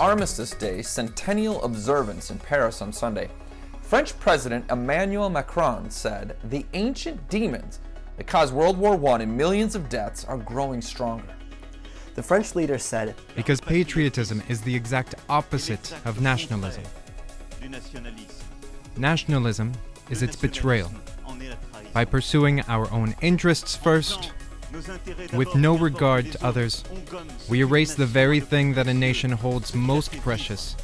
Armistice Day centennial observance in Paris on Sunday, French President Emmanuel Macron said the ancient demons that caused World War I and millions of deaths are growing stronger. The French leader said, because patriotism is the exact opposite of nationalism. Nationalism is its betrayal. By pursuing our own interests first, with no regard to others, we erase the very thing that a nation holds most precious,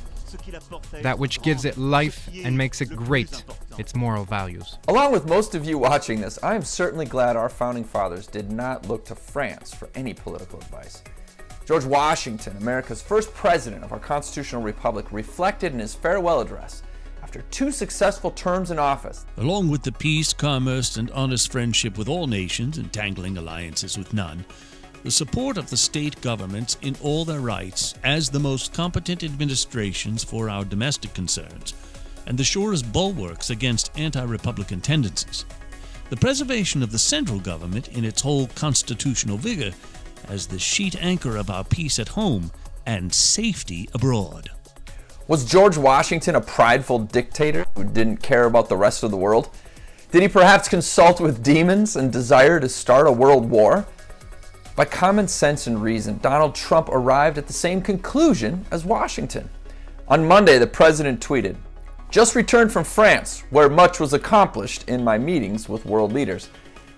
that which gives it life and makes it great, its moral values. Along with most of you watching this, I am certainly glad our founding fathers did not look to France for any political advice. George Washington, America's first president of our constitutional republic, reflected in his farewell address after 2 successful terms in office. Along with the peace, commerce, and honest friendship with all nations, entangling alliances with none, the support of the state governments in all their rights as the most competent administrations for our domestic concerns, and the surest bulwarks against anti-republican tendencies. The preservation of the central government in its whole constitutional vigor as the sheet anchor of our peace at home and safety abroad. Was George Washington a prideful dictator who didn't care about the rest of the world? Did he perhaps consult with demons and desire to start a world war? By common sense and reason, Donald Trump arrived at the same conclusion as Washington. On Monday, the president tweeted, "Just returned from France, where much was accomplished in my meetings with world leaders.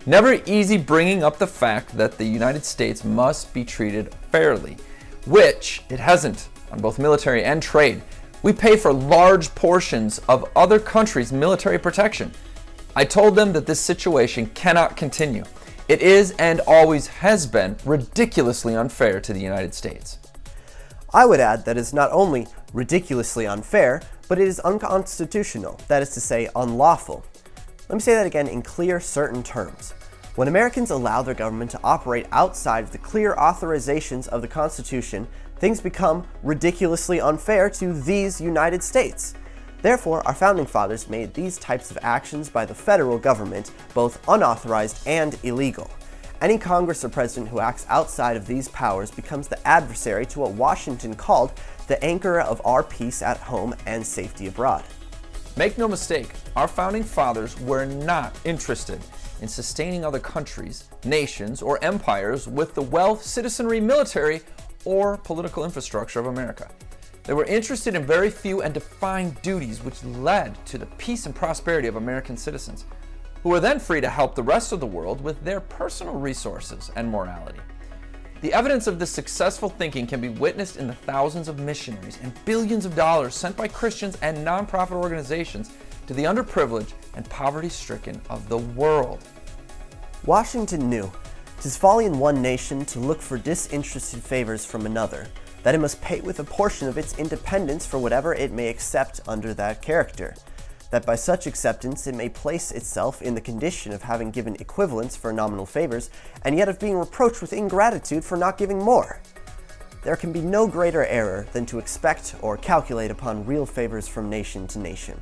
Never easy bringing up the fact that the United States must be treated fairly, which it hasn't on both military and trade. We pay for large portions of other countries' military protection. I told them that this situation cannot continue. It is and always has been ridiculously unfair to the United States." I would add that it is not only ridiculously unfair, but it is unconstitutional, that is to say, unlawful. Let me say that again in clear, certain terms. When Americans allow their government to operate outside of the clear authorizations of the Constitution, things become ridiculously unfair to these United States. Therefore, our founding fathers made these types of actions by the federal government both unauthorized and illegal. Any Congress or president who acts outside of these powers becomes the adversary to what Washington called the anchor of our peace at home and safety abroad. Make no mistake, our founding fathers were not interested in sustaining other countries, nations, or empires with the wealth, citizenry, military, or political infrastructure of America. They were interested in very few and defined duties which led to the peace and prosperity of American citizens, who were then free to help the rest of the world with their personal resources and morality. The evidence of this successful thinking can be witnessed in the thousands of missionaries and billions of dollars sent by Christians and nonprofit organizations to the underprivileged and poverty-stricken of the world. Washington knew 'tis folly in one nation to look for disinterested favors from another, that it must pay with a portion of its independence for whatever it may accept under that character, that by such acceptance it may place itself in the condition of having given equivalents for nominal favors, and yet of being reproached with ingratitude for not giving more. There can be no greater error than to expect or calculate upon real favors from nation to nation.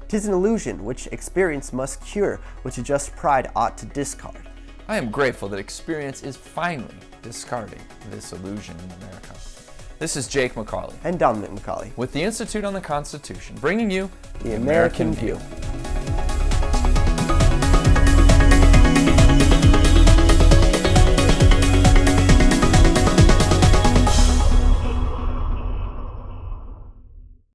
'Tis an illusion which experience must cure, which a just pride ought to discard. I am grateful that experience is finally discarding this illusion in America. This is Jake MacAulay And Dominic MacAulay with the Institute on the Constitution, bringing you The American View.